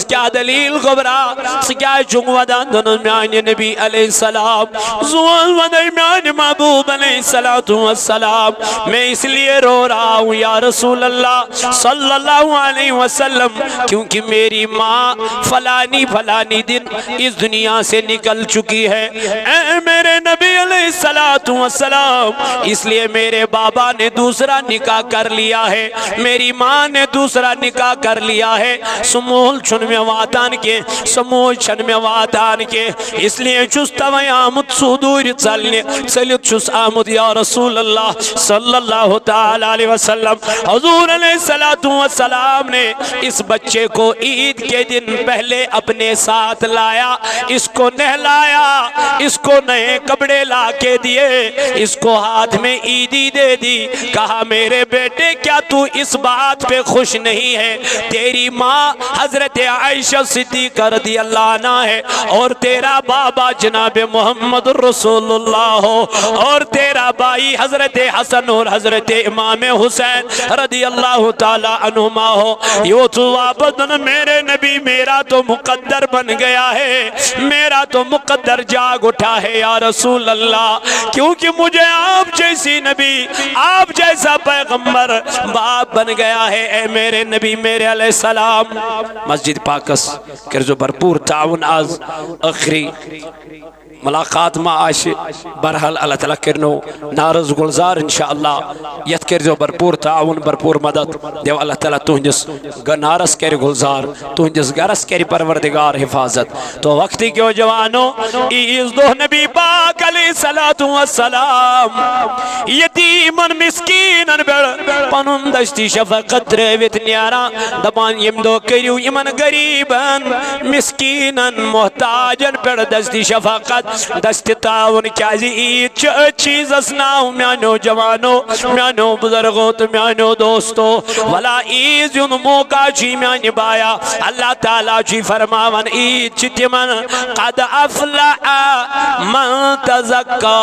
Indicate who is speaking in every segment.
Speaker 1: کیا دلیل غبرا سکیا چنگ ودان دنس میانی نبی علیہ السلام زوان ودن میانی محبوب علیہ السلام میں اس لیے رو رہا ہوں یا رسول اللہ صلی اللہ علیہ وسلم کیونکہ میری ماں فلانی دن اس دنیا سے نکل چکی ہے اے میرے نبی علیہ السلام اس لیے میرے بابا نے دوسرا نکاح کر لیا ہے میری ماں نے دوسرا نکاح کر لیا ہے سمول چھن میں واتان کے اس لیے چس توئی آمد سودور چلت چس آمد یا رسول اللہ صلی اللہ تعالی علیہ وسلم حضور علیہ السلام نے اس بچے کو عید کے دن پہلے اپنے ساتھ لایا اس کو نہلایا اس کو نئے کپڑے لا کے دیے اس کو ہاتھ میں عیدی دے دی کہا میرے بیٹے کیا تو اس بات پہ خوش نہیں ہے تیری ماں حضرت عائشہ صدیقہ رضی اللہ عنہ ہے اور تیرا بابا جناب محمد رسول اللہ ہو اور تیرا بھائی حضرت حسن اور حضرت امام حسین رضی اللہ تعالی عنہما ہو یوں تو واپس میرے نبی میرا تو مقدر بن گیا ہے میرا تو مقدر جاگ اٹھا ہے یا رسول اللہ کیونکہ مجھے آپ جیسی نبی آپ جیسا پیغمبر باپ بن گیا ہے اے میرے نبی میرے علیہ السلام مسجد پاکس کرزو بھرپور تعاون آز اخری ملاقات ما آش برحال اللہ تعالیٰ کرنو نارز گلزار انشاءاللہ یت کرزو بھرپور تعاون بھرپور مدد دیو اللہ تعالیٰ تہنجس نارز کر گلزار تہنجس گرس کر پروردگار حفاظت تو وقتی کیوں جوانو عیز دو نبی پاک علیہ السلام یتیمن مسکینن بڑ پنن دشتی شفقت رویت نیارا دبان یم دو کریو یمن غریبن مسکینن محتاجن پڑ دشتی شفقت دست تعاون کیازی عید چیز اسناو میانو جوانو میانو بزرگو تو میانو دوستو ولا عید یون موقع چی میانی بایا اللہ تعالیٰ چی فرماون عید چی من قد افلع من تزکا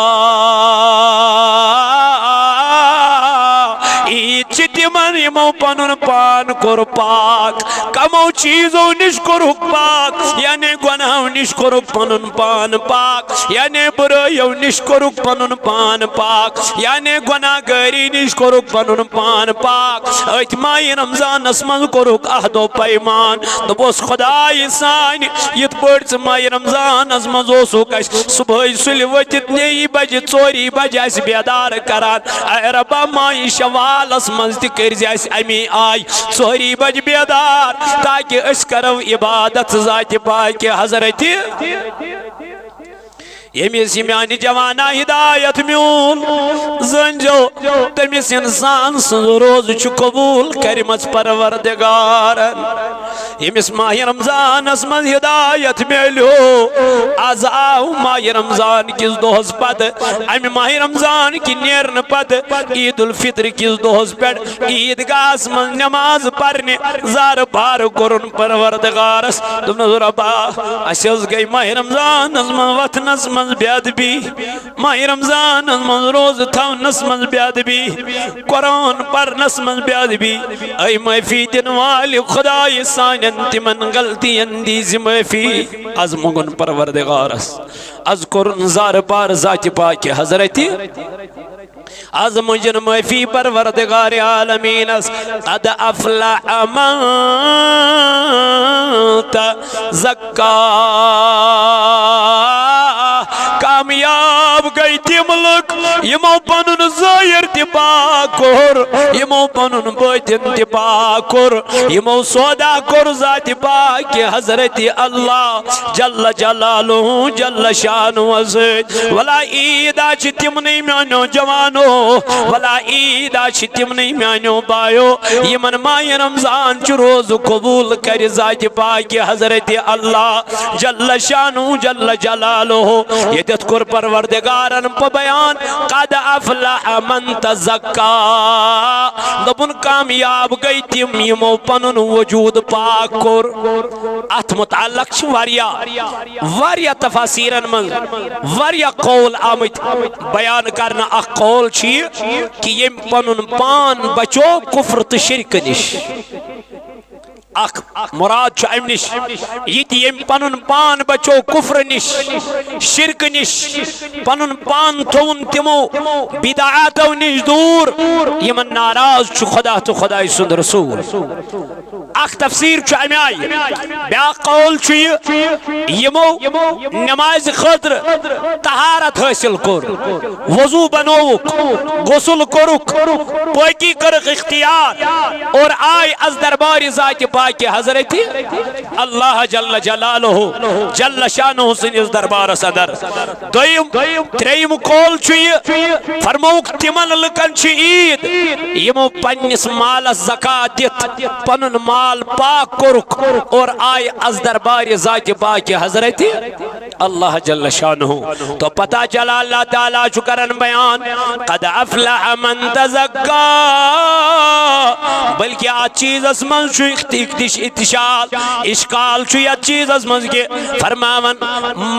Speaker 1: عید چی من یمو پنن پان کر پاک کمو چیزو نشکر پاک یعنی گناہ نشکر پنن پان پاک یعنی برایو نشکر پنن پان پاک یعنی گناہ گری نشکر پنن پان پاک ایت مائی رمضان اسمن کرک عہد و پیمان دبوس خدای سان یت پڑس مائی رمضان اسمن زوسو کش صبح سلی وجد نئی بج چوری بج اس بیدار کران اے ربا مائی شوال اسمن ذکر جیس امی آئی چوری بج بیدار تاکہ اس کرو عبادت ذات پاک حضرت یمیس یمیانی جوانا ہدایت میون زنجو تمیس انسان سن روز چو قبول کرمت پروردگارن یمیس ماہ رمضان اسمن ہدایت میلیو آزاو ماہ رمضان کس دوز پد امی ماہ رمضان کی نیرن پد عید الفطر کس دوز پد عیدگاہ اسمن نماز پرنے زار پار کرن پروردگارس تم نظر ابا اسیز گئی ماہ رمضان اسمن وطن اسمن بیاد بھی ماہ رمضان من روز تھا نسمن بیاد بھی قرآن پر نسمن بیاد بھی اے محفی دن والی خدای ساننتی من غلطی اندیز محفی از مگن پروردگارس از قرآن زار پار ذات پاک حضرتی از مجن محفی پروردگار عالمین قد افلع من تزکا کامیاب گئی تی ملک یمو پنن ظاہر تی پاکور یمو پنن باطن تی پاکور یمو سودا کور ذات پاک حضرت اللہ جل جلالہ جل شان وزید ولا عیدہ چی تمنی میانو جوانو ولا عیدہ چی تمنی میانو بایو یمن ماہ رمضان چی روز قبول کر ذات پاک حضرت اللہ جل شانو جل جلالہ یدت کر پروردگارن پا بیان قد افلح من تزکا دبن کامیاب گئی تیم یمو پنن وجود پاک کر ات متعلق چھ واریا تفاسیرن من واریا قول آمد بیان کرنا اخ قول چھ کہ یم پنن پان بچو کفر تو شرک نش اخ مراد چھ ام نش یہ یم پنن پان بچو کفر نش شرک نش پنن پان تھون تمو بدعاتو نش دور یمن ناراض چھ خدا تو خدای سند رسول اخ تفسیر چھ ام آئی بیا قول چھ یمو نماز خاطر طہارت حاصل کر وضو بنوک غسل کرک پاکی کرک اختیار اور آئی از دربار ذات پاک حضرت اللہ جل جلالہ جل شانہ سنس دربار صدر تریم قول چھ فرموک تمن لکن چھ عید یمو پنس مال زکات دت پنن مال پاک کرک اور آئی از دربار ذات پاک حضرت اللہ جل شانہ تو پتہ چلا اللہ تعالیٰ چکرن بیان قد افلح من تزکا بلکہ آج چیز اسمن شو اتشال اشکال شو یا چیز اسمن کے فرماون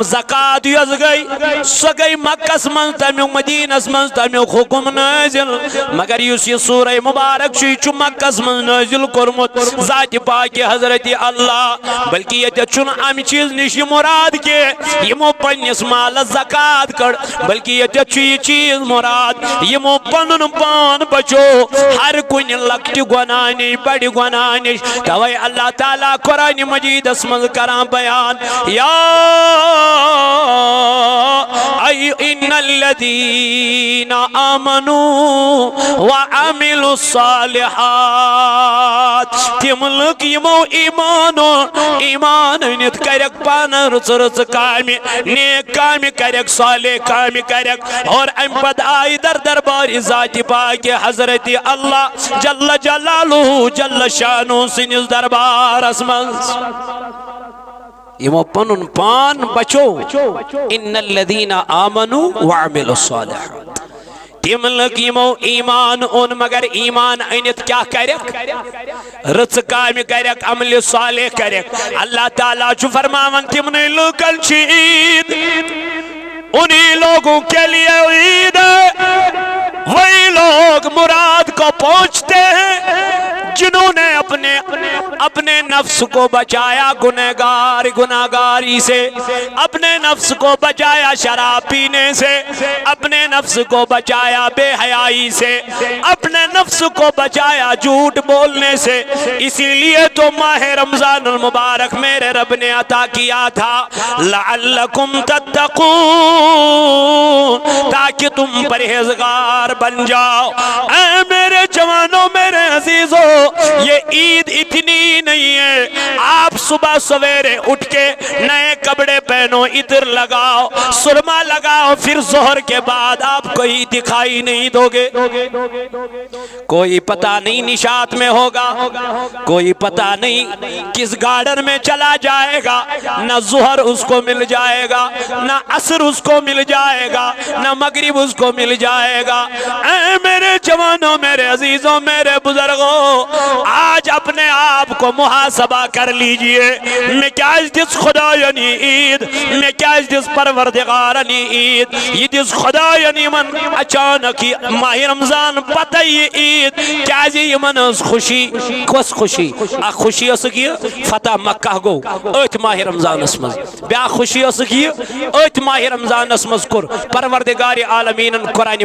Speaker 1: زکاة یز گئی سو گئی مکہ اسمن تمیو مدین اسمن تمیو حکم نازل مگر یوس یہ سورہ مبارک شو چو مکہ اسمن نازل کرمت ذات پاک حضرت اللہ بلکہ یہ چون امی چیز نشی مراد کے یمو پنیس مال زکاة کر بلکہ یہ چیز مراد یمو پنن پان بچو ہر کن لکٹ گنانی بڑی گنانی توئی اللہ تعالیٰ قرآن مجید اسمن کران بیان یا ای ان الذین آمنوا وعملوا الصالحات تملک یمو ایمان انت کرک پانا رچ رچ کامی نیک کامی کرک صالح کامی کرک اور ام پد آئی در دربار ذات پاک حضرت اللہ جل جلالہ جل شانہ سنس دربار اسمنز یمو پنن پان بچو ان الذین آمنوا وعملوا الصالحات تملک یمو ایمان اون مگر ایمان اینت کیا کرک رچ کام کرک عمل صالح کرک اللہ تعالیٰ چو فرماون تمنے لوکل چھ عید انہی لوگوں کے لیے عید ہے وہی لوگ مراد کو پہنچتے ہیں جنہوں نے اپنے نفس کو بچایا گناہگاری سے اپنے نفس کو بچایا شراب پینے سے اپنے نفس کو بچایا بے حیائی سے اپنے نفس کو بچایا جھوٹ بولنے سے اسی لیے تو ماہ رمضان المبارک میرے رب نے عطا کیا تھا لعلکم تتقون تاکہ تم پرہیزگار بن جاؤ اے میرے جوانوں میرے عزیزوں یہ عید اتنی نہیں ہے آپ صبح سویرے اٹھ کے نئے کپڑے پہنو عطر لگاؤ سرما لگاؤ پھر ظہر کے بعد آپ کوئی دکھائی نہیں دو گے کوئی پتہ نہیں نشاط میں ہوگا کوئی پتہ نہیں کس گارڈن میں چلا جائے گا نہ ظہر اس کو مل جائے گا نہ عصر اس کو مل جائے گا نہ مغرب اس کو مل جائے گا اے میرے جوانوں میرے عزیزوں میرے بزرگوں آج اپنے آپ کو محاسبہ کر لیجئے میں کیا اس دس خدا یعنی عید میں کیا اس دس پروردگار یعنی عید یہ دس خدا یعنی من اچانک ماہ رمضان پتہ یہ عید کیا جی من اس خوشی کس خوشی خوشی اس کی فتح مکہ گو ایت ماہ رمضان اسمز بیا خوشی اس کی ایت ماہ رمضان اسمز کر پروردگار عالمین قرآن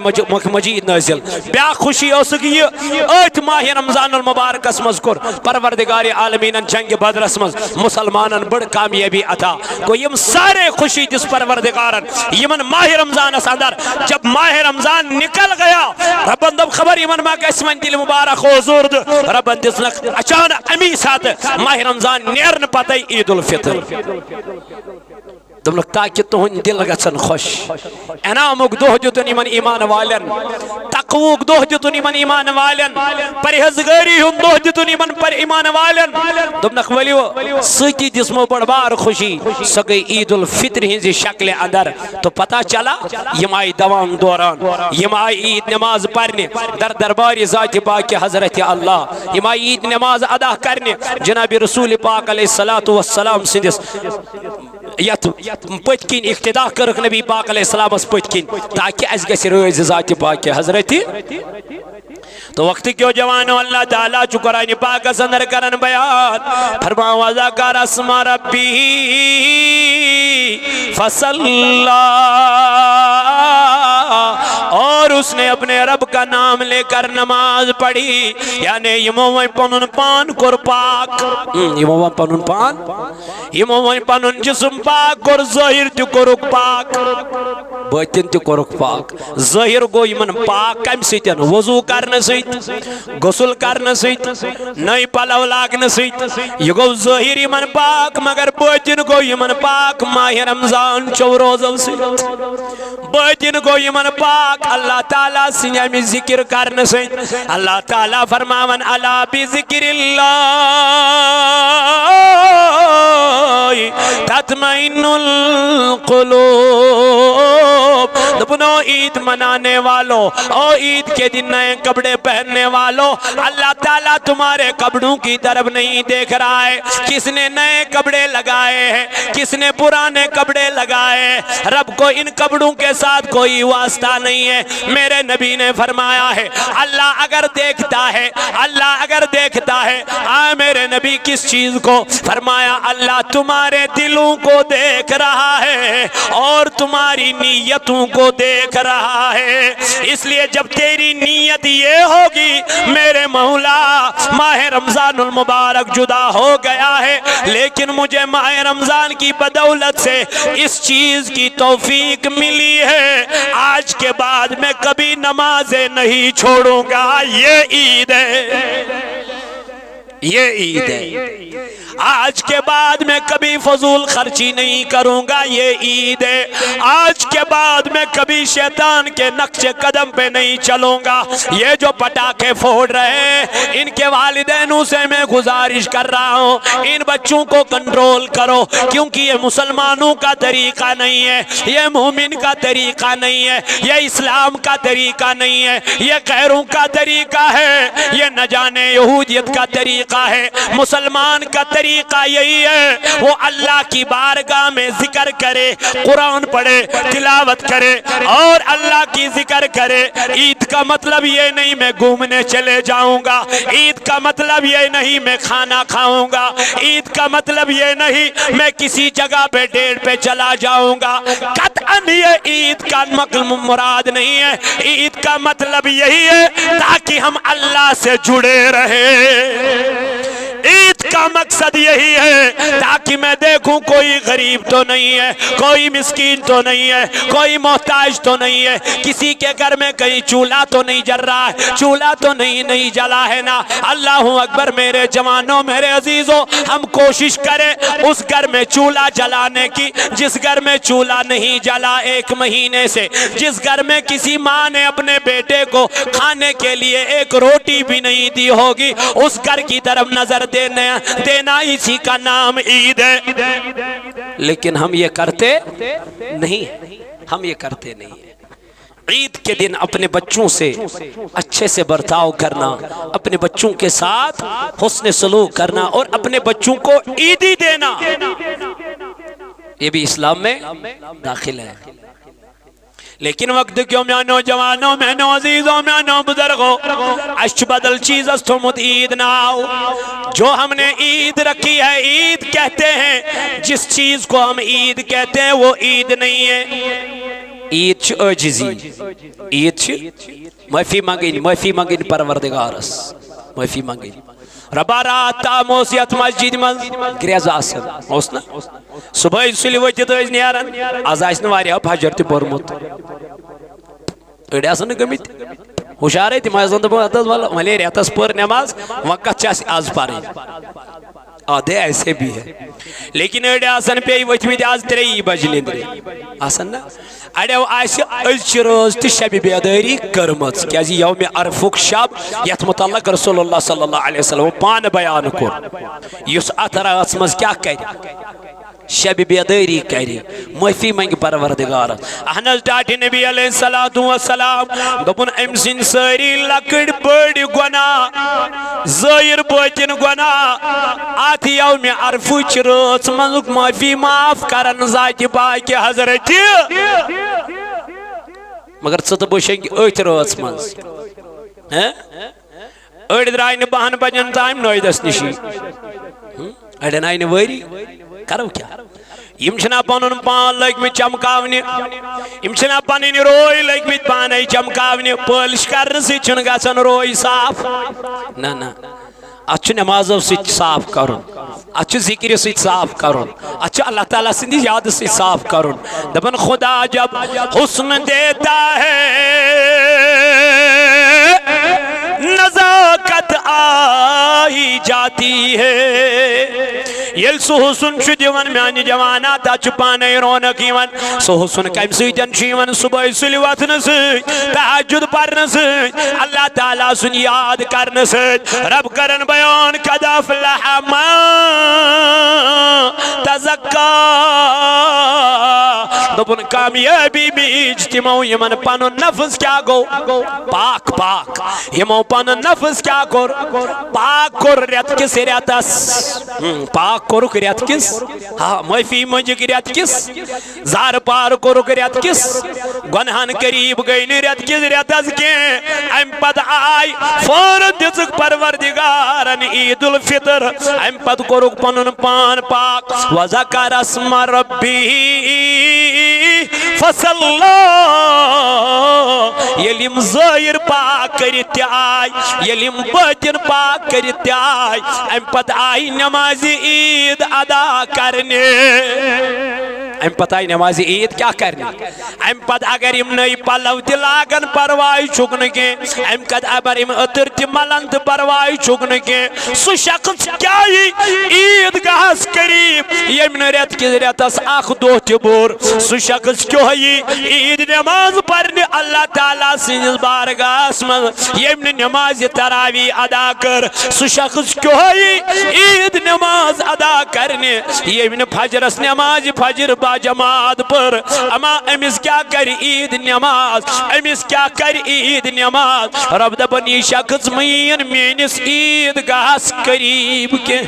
Speaker 1: مجید نازل بیا خوشی اس کی ایت ماہ رمضان المبارک اسمز کر پروردگار عالمین جنگ بدر اسمز مسلمانن بڑ کامیابی عطا کو یم سارے خوشی جس پروردگارن یمن ماہ رمضان اندر جب ماہ رمضان نکل گیا ربن دب خبر یمن ما کا اسمن دل مبارک حضور ربن دسنک اچانک امی ساتھ ماہ رمضان نیرن پتہ عید الفطر تم لوگ تاکہ تہن دل گژھن خوش انعامک دۄہ دِتُن یمن ایمان والین تقووک دۄہ دِتُن یمن ایمان والین پرہیزگاری ہُنٛد دۄہ دِتُن یمن پر ایمان والین دوٚپنکھ ؤلِو سۭتی دِژمو بٔڑ بار خوشی سۄ گٔے عید الفطر ہٕنٛزِ شکلہِ اندر تو پتہ چلا یم آئی دوام دوران یم آئی عید نماز پرنے در دربار ذات پاک حضرت اللہ یم آئی عید نماز ادا کرنے جناب رسول پاک علیہ السلام سندس یت پتکین اقتدا کرک نبی پاک علیہ السلام اس پتکین تاکہ اس گژھِ رٲزِ ذات پاک حضرت تو وقت کیوں جوانو اللہ تعالیٰ چو قرآن پاک اندر کرن بیان فرما وذکر اسم ربی فصلی اور اس نے اپنے رب کا نام لے کر نماز پڑھی یعنی یمو پنن پان کر پاک یمو پنن پان یمو پنن جسم پاک اور ظاہر تہ کرک پاک باطن تہ کرک پاک ظاہر گو یمن پاک کم سیتن وضو کرنے سیت غسل کرنے سیت نئی پلو لاگنے سیت یہ گو ظاہر یمن پاک مگر باطن گو یمن پاک ماہ رمضان چو روزو سیت باطن گو یمن پاک اللہ تعالیٰ سنجمی ذکر کرنے سیت اللہ تعالیٰ فرماون الا بذکر اللہ تطمئن القلوب دپنو عید منانے والوں اور عید کے دن نئے کپڑے پہننے والوں اللہ تعالیٰ تمہارے کپڑوں کی طرف نہیں دیکھ رہا ہے کس نے نئے کپڑے لگائے ہیں کس نے پرانے کپڑے لگائے ہیں رب کو ان کپڑوں کے ساتھ کوئی واسطہ نہیں ہے میرے نبی نے فرمایا ہے اللہ اگر دیکھتا ہے اللہ اگر دیکھتا ہے میرے نبی کس چیز کو فرمایا اللہ تمہارے دلوں کو دیکھ رہا ہے اور تمہاری نیتوں کو دیکھ رہا ہے اس لیے جب تیری نیت یہ ہوگی میرے مولا ماہ رمضان المبارک جدا ہو گیا ہے لیکن مجھے ماہ رمضان کی بدولت سے اس چیز کی توفیق ملی ہے آج کے بعد میں کبھی نمازیں نہیں چھوڑوں گا یہ عید ہے یہ عید ہے آج کے بعد میں کبھی فضول خرچی نہیں کروں گا یہ عید ہے آج کے بعد میں کبھی شیطان کے نقش قدم پہ نہیں چلوں گا یہ جو پٹاخے پھوڑ رہے ہیں ان کے والدینوں سے میں گزارش کر رہا ہوں ان بچوں کو کنٹرول کرو کیونکہ یہ مسلمانوں کا طریقہ نہیں ہے یہ مومن کا طریقہ نہیں ہے یہ اسلام کا طریقہ نہیں ہے یہ غیروں کا طریقہ ہے یہ نہ جانے یہودیت کا طریقہ ہے مسلمان کا طریقہ یہی ہے وہ اللہ کی بارگاہ میں ذکر کرے قرآن پڑھے تلاوت کرے اور اللہ کی ذکر کرے عید کا مطلب یہ نہیں میں گھومنے چلے جاؤں گا عید کا مطلب یہ نہیں میں کھانا کھاؤں گا عید کا مطلب یہ نہیں میں کسی جگہ پہ ڈیٹ پہ چلا جاؤں گا قطعاً یہ عید کا مراد نہیں ہے عید کا مطلب یہی ہے تاکہ ہم اللہ سے جڑے رہیں عید کا مقصد یہی ہے تاکہ میں دیکھوں کوئی غریب تو نہیں ہے کوئی مسکین تو نہیں ہے کوئی محتاج تو نہیں ہے کسی کے گھر میں کہیں چولہا تو نہیں جل رہا ہے چولہا تو نہیں جلا ہے نا اللہ اکبر میرے جوانوں میرے عزیزوں ہم کوشش کریں اس گھر میں چولہا جلانے کی جس گھر میں چولہا نہیں جلا ایک مہینے سے جس گھر میں کسی ماں نے اپنے بیٹے کو کھانے کے لیے ایک روٹی بھی نہیں دی ہوگی اس گھر کی طرف نظر دینا اسی کا نام عید ہے لیکن ہم یہ کرتے نہیں ہم یہ کرتے نہیں عید کے دن اپنے بچوں سے اچھے سے برتاؤ کرنا اپنے بچوں کے ساتھ حسن سلوک کرنا اور اپنے بچوں کو عیدی دینا یہ بھی اسلام میں داخل ہے لیکن وقت کیوں میں نوجوانوں میں نو عزیزوں میں نو بزرگوں اش بدل چیز استمت عید ناؤ جو ہم نے عید رکھی ہے عید کہتے ہیں جس چیز کو ہم عید کہتے ہیں وہ عید نہیں ہے عید چھ عجزی عید چھ معافی مانگین پروردگارس معافی مانگین ربا رات موسیت مسجد من گریز آسن اوسنا صبح سلی وجد از نیارن از آسن واریا بھاجر تی پورمت اڑے آسن گمیت ہوشارے تی مازن دبو اتاز والا ملی ریتاز پر نماز وقت چاسی آز پاری آدھے ایسے بھی ہے لیکن اڑے آسن پہ وجد آز تری بجلین دری آسن نا اڑے آسی اجچی روز تی شب بیداری کرمت کیا جی یوم عرفک شب یت متعلق رسول اللہ صلی اللہ علیہ وسلم پان بیان کر یس اترا اسمز کیا کہہ شب بیداری کری معافی منگ پروردگار احنز ڈاٹی نبی علیہ السلام دپن امسن ساری لکڑ بڑی گناہ ظاہر باطن گناہ آتی یوم عرفچ روز منک معافی معاف کرن ذات پاک حضرت مگر ژٕ تہٕ بہٕ شنگہِ أتھۍ رٲژ منٛز اڑ درائے نہ 12 بجن تائم نویدس نشی اڑن آئی نہ وری کرو کیا یم چھنا پنن پان لگ میں چمکاونی یم چھنا پنن روئی لگ میں پانے چمکاونی پالش کرنے سے چھن گژھان روئی صاف نہ نہ اچھ نمازو سے صاف کرن اچھ ذکر سے صاف کرن اچھ اللہ تعالیٰ سے یاد سے صاف کرن دبن خدا جب حسن دیتا ہے نزاکت آئی جاتی ہے یل سو حسن چھ دیوان میانی جوانات اچھ پانے رونق ایوان سو حسن کم سیدن چیوان صبح سلیواتن سے تحجد پرن سے اللہ تعالیٰ سن یاد کرن سے رب کرن بیان قد افلح من تزکا دبن کامیابی میں اجتماع یمن پانو نفس کیا گو پاک پاک یمو پانو نفس کیا کر پاک کر ریت کس ریتس پاک کرک ریت کس معافی مجھک ریت کس زار پار کرک ریت کس گنہان قریب گئی ریت کس ریتس کے ام پد آئی فور دزک پروردگارن عید الفطر ام پد کرک پنن پان پاک وذکر اسم ربی فصلہ یلیم ظاہر پاک کرت آئی یلیم باطن پاک کرت آئی ام پد آئی نماز عید ادا کرنے ام پتہ نماز عید کیا کرنے ام پتہ اگر ام نئی پلو تلاگن پروائی چھکن کے ام قد ابر ام اتر تملن پروائی چھکن کے سو شخص کیا عید گاہس قریب یم ریت کس ریتس اخ دو تبور سو شخص کیوں عید نماز پڑھنے اللہ تعالیٰ سنز بارگاہ من یم نماز تراوی ادا کر سو شخص کیوں عید نماز ادا کرنے یم فجرس نماز فجر با جماعت پر اما امس کیا کر عید نماز امس کیا کر عید نماز رب دبن یہ شخص مین مینس عید گاہس قریب کے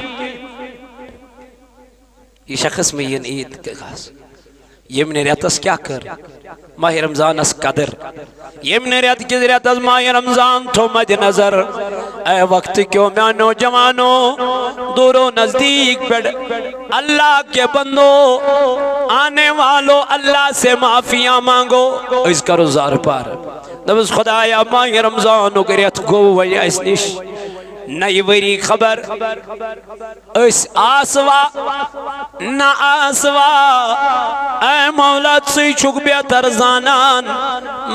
Speaker 1: یہ شخص مین عید گاہس یمن ریتس کیا کر ماہ رمضان اس قدر یمن ریت کس ریتس ماہ رمضان تو مد نظر اے وقت کیوں میں نوجوانو دورو نزدیک بیٹھ اللہ کے بندو آنے والو اللہ سے معافیاں مانگو اس کرو زار پار دبس خدایا ماہ رمضانو کے ریت گو ویا اس نش نئی وری خبر اس آسوا نہ آسوا اے مولاد سی چھک بیتر زانان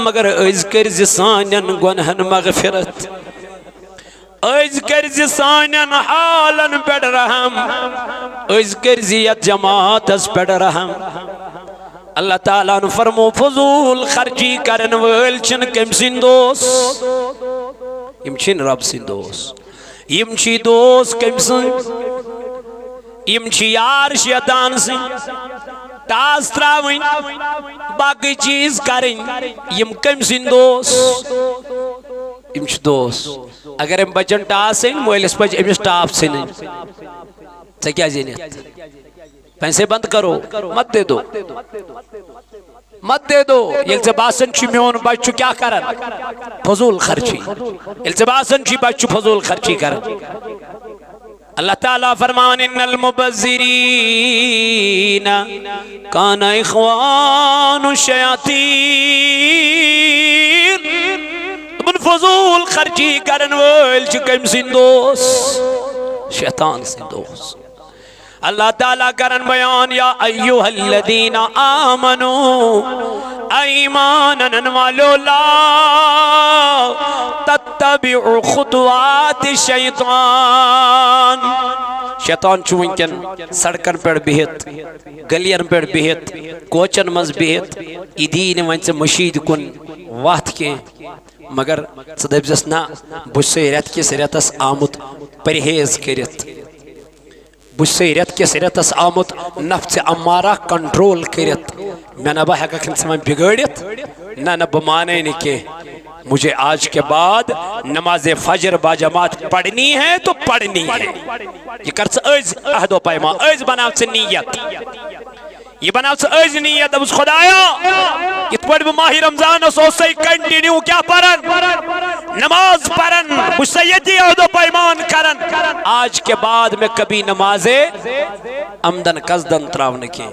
Speaker 1: مگر از کرز سانین گنہن مغفرت از کرز سانین حالن پیڑ رحم از کرزیت جماعت اس پیڑ رحم اللہ تعالیٰ نے فرمو فضول خرچی کرن ویل چن کم سندوس یم چن رب سندوس یم چی دوست کم سن یم چی یار شیطان سن ٹاس تراوین باقی چیز کریں یم کم سن دوست یم چی دوست اگر ام بچن ٹاس سن مویلس بچ امس ٹاپ سن سے کیا زینیت پیسے بند کرو مت دے دو مت دے دو التباسن چی میون بچو کیا کرن فضول خرچی التباسن چی بچو فضول خرچی کرن اللہ تعالیٰ فرمان ان المبذرین کان اخوان الشیاطین من فضول خرچی کرن ویل چکم سندوس شیطان سندوس اللہ تعالیٰ کرن بیان یا ایوہ الذین آمنوا ایمانن والو لا تتبعوا خطوات شیطان شیطان چونکن سڑکن پر بہت گلین پر بہت کوچن مز بہت ایدین ونچ مشید کن وات کے مگر صدب جسنا بچے ریت کے سریتس آمد پرہیز کرت بچے ریت کے سریتس آمد نفس امارہ کنٹرول کرت میں نبا ہے کہ انسان بگڑت نہ بمانے نکے مجھے آج کے بعد نماز فجر با جماعت پڑھنی ہے تو پڑھنی ہے یہ کرس ایز عہد و پیما ایز بناو سے نیت یہ بنا ازنی دبس خدایا ات پہ ماہ رمضان سی کنٹینیو کیا پرن نماز پرن مجھ سے یہ عہد و پیمان کرن آج کے بعد میں کبھی نمازیں عمدن قصدن تراؤن کی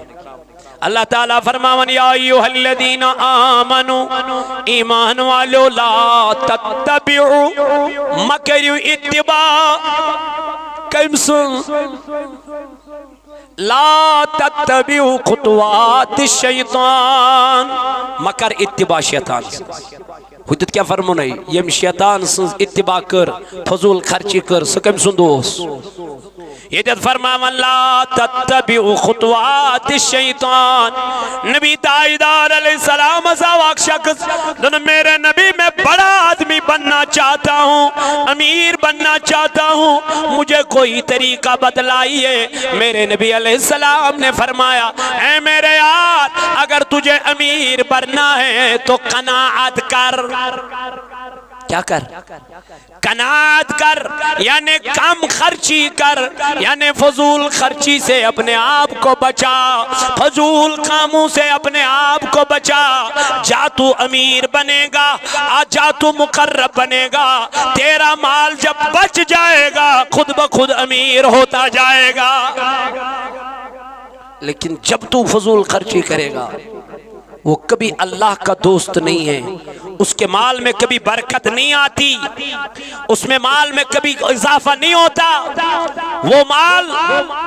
Speaker 1: اللہ تعالیٰ فرماون یا ایوہ الذین آمنوا ایمان والو لا تتبعوا مکریو اتباع کمسن لا تتبعوا خطوات الشیطان مکر اتباع شیطان حدت کیا فرمو نہیں یم شیطان سنز اتباع کر فضول خرچی کر سکم سندوس یہ جد فرماون لا تتبعوا خطوات الشیطان نبی تائیدار علیہ السلام ازاواک شخص دن میرے نبی میں بڑا آدمی بننا چاہتا ہوں امیر بننا چاہتا ہوں مجھے کوئی طریقہ بتلائیے میرے نبی علیہ السلام نے فرمایا اے میرے یار اگر تجھے امیر بننا ہے تو قناعت کر کیا کر قناعت کر یعنی کم خرچی کر یعنی فضول خرچی سے اپنے آپ کو بچا فضول کاموں سے اپنے آپ کو بچا جا تو امیر بنے گا جا تو مقرب بنے گا تیرا مال جب بچ جائے گا خود بخود امیر ہوتا جائے گا لیکن جب تو فضول خرچی کرے گا وہ کبھی اللہ کا دوست نہیں ہے اس کے مال میں کبھی برکت نہیں آتی اس میں مال میں کبھی اضافہ نہیں ہوتا وہ مال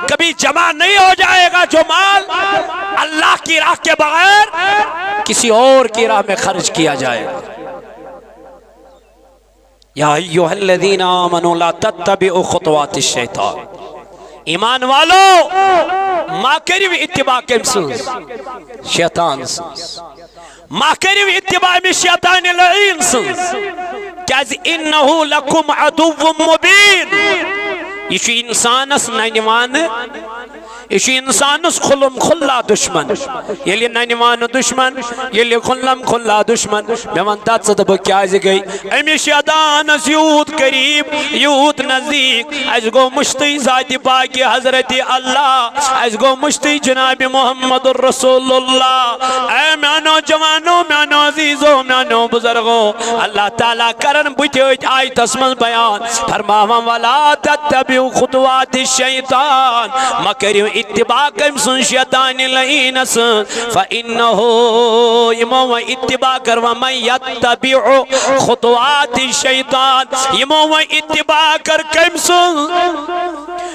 Speaker 1: کبھی جمع نہیں ہو جائے گا جو مال اللہ کی راہ کے بغیر کسی اور کی راہ میں خرچ کیا جائے گا یا ایھا الذین آمنوا لا تتبعوا خطوات الشیطان ایمان والو ما کریو اتباع کمسنز شیطان سنز ما کریو اتباع میں شیطان لعین سنز کیازِ انہو لکم عدو مبین یہ انسان اس نینوان یہ انسان اس خلم خلا دشمن یہ نینوان دشمن یہ خلم خلا دشمن میں ونتا صدب کیازِ گئی امی شیطان اس یوت قریب یوت نزدیک اس گو مشتی ذات پاک حضرت اللہ اس گو مشتی جناب محمد الرسول اللہ اے میانو جوانو میانو عزیزو میانو بزرگو اللہ تعالیٰ کرن بچیت آئی تسمن بیان فرماہم ولا تتبعوا خطوات الشیطان مکریو اتباع کمسن شیطان لعینس فإنہو یمو اتباع کر ومن یتبع خطوات الشیطان یمو اتباع کر کمسن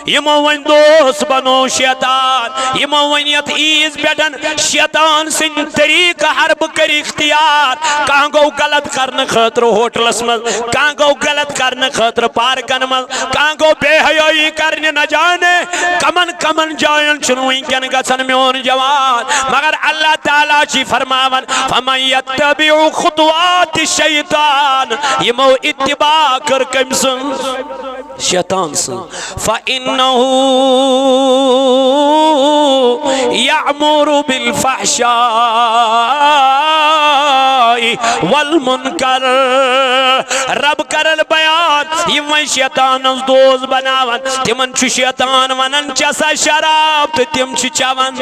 Speaker 1: یمو دوست بنو شیطان یمو یتعیز بیٹن شیطان سن طریق حرب کر اختیار کہاں گو غلط کرن خطر ہوٹل اسمل کہاں گو غلط کرن خطر پارکن مل کہاں گو بے حیائی کرنے نہ جانے کمن کمن جائن چنوئیں کن گسن میون جوان مگر اللہ تعالیٰ چی فرماون فمن یتبع خطوات الشیطان یمو اتباع کر کمسن شیطان سن فإنہو یعمر بالفحشاء والمنکر رب کرل بیان یہ شیطان اس دوز بناون تمن چھ شیطان ونن چسا شراب تم چھ چون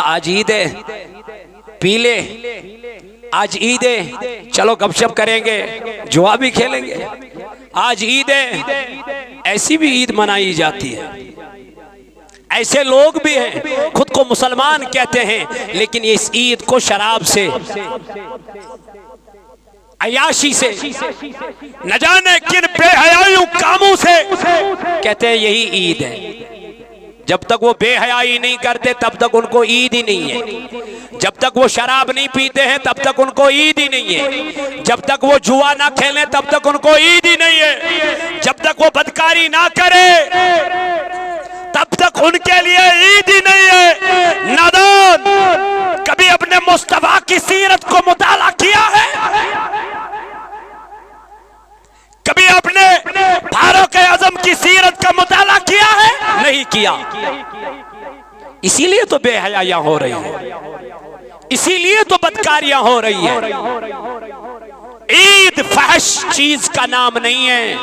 Speaker 1: آج عید ہے پی لے آج عید ہے چلو گپ شپ کریں گے جوا بھی کھیلیں گے آج عید ہے ایسی بھی عید منائی جاتی ہے ایسے لوگ بھی ہیں خود کو مسلمان کہتے ہیں لیکن اس عید کو شراب سے عیاشی سے نہ جانے کن بے حیائیوں کاموں سے کہتے ہیں یہی عید ہے جب تک وہ بے حیائی نہیں کرتے تب تک ان کو عید ہی نہیں ہے جب تک وہ شراب نہیں پیتے ہیں تب تک ان کو عید ہی نہیں ہے جب تک وہ جوا نہ کھیلیں تب تک ان کو عید ہی نہیں ہے جب تک وہ بدکاری نہ کرے تب تک ان کے لیے عید ہی نہیں ہے نادان کبھی اپنے مصطفیٰ کی سیرت کو مطالعہ کیا ہے کبھی اپنے فاروق اعظم کی سیرت کا مطالعہ کیا ہے نہیں کیا اسی لیے تو بے حیائیاں ہو رہی ہیں اسی لیے تو بدکاریاں ہو رہی ہیں عید فحش چیز کا نام نہیں ہے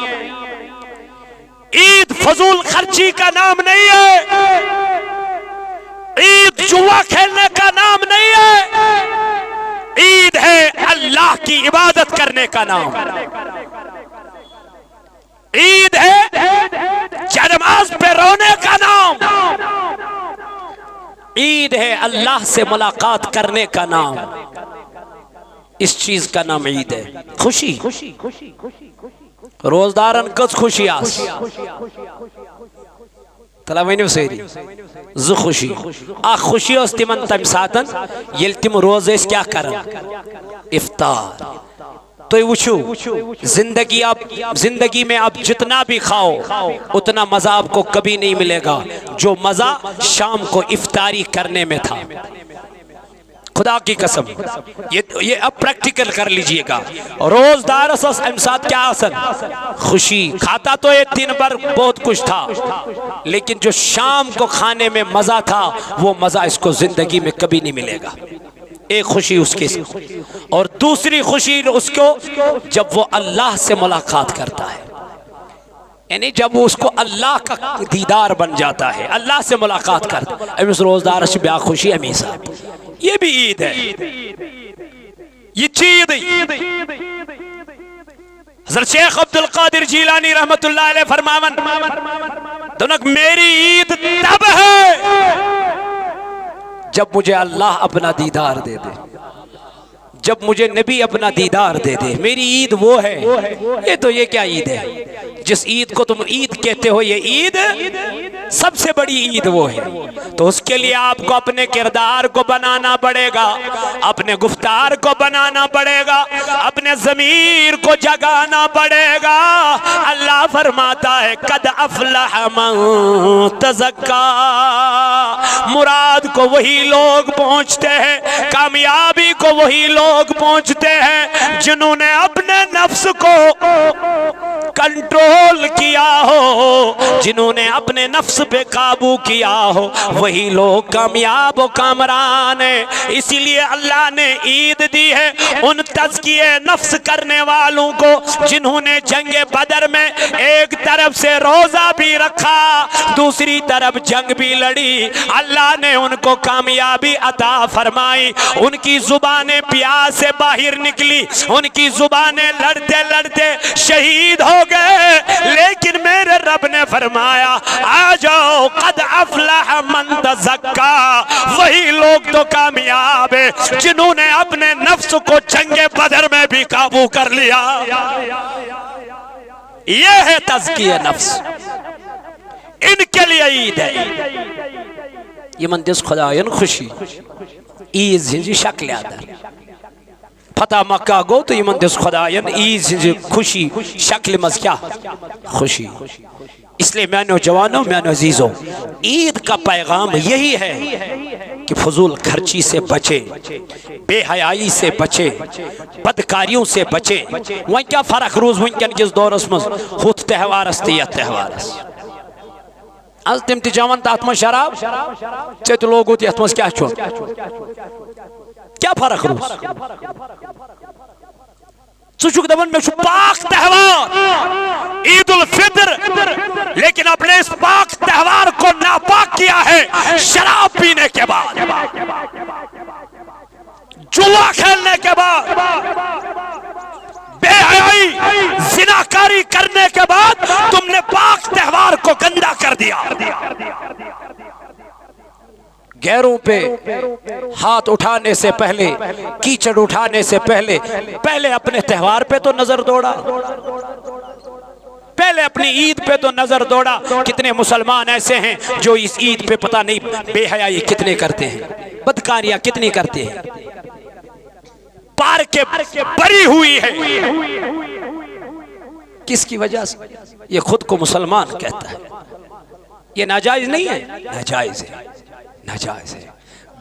Speaker 1: عید فضول خرچی کا نام نہیں ہے عید عید جوا کھیلنے کا نام نہیں ہے، عید ہے اللہ کی عبادت کرنے کا نام، عید ہے نماز پہ رونے کا نام، عید ہے اللہ سے ملاقات کرنے کا نام، اس چیز کا نام عید ہے۔ خوشی روزدارن کس خوشی آس تلا ونیو سیری ز خوشی اخ خوشی اس تمن تم ساتن یل تم روز اس کیا کرن افطار۔ تو وچھو زندگی میں اب جتنا بھی کھاؤ اتنا مزہ آپ کو کبھی نہیں ملے گا جو مزہ شام کو افطاری کرنے میں تھا، خدا کی قسم۔ یہ اب پریکٹیکل کر لیجئے گا۔ روزدار اساس امسات کیا آسن خوشی، کھاتا تو یہ دن بھر بہت کچھ تھا لیکن جو شام کو کھانے میں مزہ تھا وہ مزہ اس کو زندگی میں کبھی نہیں ملے گا۔ ایک خوشی اس کے اور دوسری خوشی اس کو جب وہ اللہ سے ملاقات کرتا ہے، یعنی جب وہ اس کو اللہ کا دیدار بن جاتا ہے، اللہ سے ملاقات کرتا ہے۔ امیس روزدار سے بیا خوشی امیسا یہ بھی عید ہے، یہ چید۔ حضرت شیخ عبدالقادر جیلانی رحمت اللہ علیہ فرماون دونک میری عید تب ہے جب مجھے اللہ اپنا دیدار دے دے، جب مجھے نبی اپنا دیدار دے دے، میری عید وہ ہے۔ یہ تو یہ کیا عید ہے جس عید کو تم عید کہتے ہو، یہ عید سب سے بڑی عید وہ ہے۔ تو اس کے لیے آپ کو اپنے کردار کو بنانا پڑے گا، اپنے گفتار کو بنانا پڑے گا، اپنے ضمیر کو جگانا پڑے گا۔ اللہ فرماتا ہے قد افلح من تزکا، مراد کو وہی لوگ پہنچتے ہیں، کامیابی کو وہی لوگ پہنچتے ہیں جنہوں نے اپنے نفس کو کنٹرول کیا ہو، جنہوں نے اپنے نفس پہ قابو کیا ہو، وہی لوگ کامیاب و کامران ہیں۔ اسی لیے اللہ نے عید دی ہے ان تزکیے نفس کرنے والوں کو جنہوں نے جنگ بدر میں ایک طرف سے روزہ بھی رکھا، دوسری طرف جنگ بھی لڑی، اللہ نے ان کو کامیابی عطا فرمائی۔ ان کی زبانیں پیاس سے باہر نکلی، ان کی زبانیں لڑتے لڑتے شہید ہو گئے، لیکن میرے رب نے فرمایا آ جاؤ قد افلح من تزکا، وہی لوگ تو کامیاب ہیں جنہوں نے اپنے نفس کو جنگ بدر میں بھی قابو کر لیا۔ یہ ہے تزکیہ نفس، ان کے لیے عید ہے۔ یہ مندس خدایان خوشی عید زنجی شکل آدھر فتح مکہ گو تو یہ مندس خدایان عید زنجی خوشی شکل مز کیا خوشی۔ اس لئے میں نوجوانوں میں عزیزوں عید کا پیغام یہی ہے کہ فضول خرچی سے بچے، بے حیائی سے بچے، بدکاریوں سے بچے۔ وہاں کیا فرق روز ونکن کس دور اسمز خود تہوار استی یا تہوار اس از تم تی جوان تا اتما شراب چیت لوگو تی اتماز کیا چھو کیا فرق روز سوچوک دبن میں چھو پاک تہوار عید الفطر، لیکن اپنے اس پاک تہوار کو ناپاک کیا ہے شراب پینے کے بعد، جوا کھیلنے کے بعد، بے حیائی زناکاری کرنے کے بعد تم نے پاک تہوار کو گندا کر دیا۔ غیروں پہ ہاتھ اٹھانے سے پہلے، کیچڑ اٹھانے سے پہلے اپنے تہوار پہ تو نظر دوڑا، پہلے اپنی عید پہ تو نظر دوڑا۔ کتنے مسلمان ایسے ہیں جو اس عید پہ پتہ نہیں بے حیائی کتنے کرتے ہیں، بدکاریاں کتنی کرتے ہیں، پار کے بری ہوئی ہے۔ کس کی وجہ سے؟ یہ خود کو مسلمان کہتا ہے۔ یہ ناجائز نہیں ہے، ناجائز ہے، ناجائز ہے،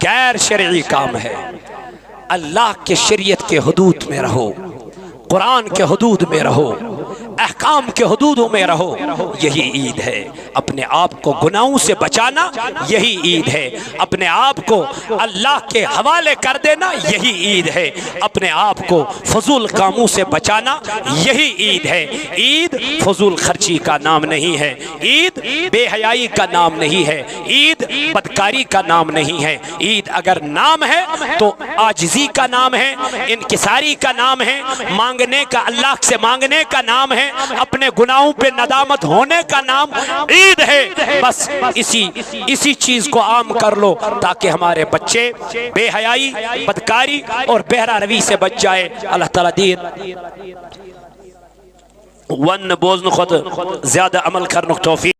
Speaker 1: غیر شرعی کام ہے۔ اللہ کے شریعت کے حدود میں رہو، قرآن کے حدود میں رہو، احکام کے حدودوں میں رہو، یہی عید ہے۔ اپنے آپ کو گناہوں سے بچانا یہی عید ہے۔ اپنے آپ کو اللہ کے حوالے کر دینا یہی عید ہے۔ اپنے آپ کو فضول کاموں سے بچانا یہی عید ہے۔ عید فضول خرچی کا نام نہیں ہے، عید بے حیائی کا نام نہیں ہے، عید بدکاری کا نام نہیں ہے۔ عید اگر نام ہے تو عاجزی کا نام ہے، انکساری کا نام ہے، مانگنے کا، اللہ سے مانگنے کا نام ہے، اپنے گناہوں پہ ندامت ہونے کا نام عید ہے۔ بس اسی چیز کو عام کر لو تاکہ ہمارے بچے بے حیائی، بدکاری اور بہرہ روی سے بچ جائے۔ اللہ تعالیٰ دین ون بوزن خود زیادہ عمل کرنک توفیق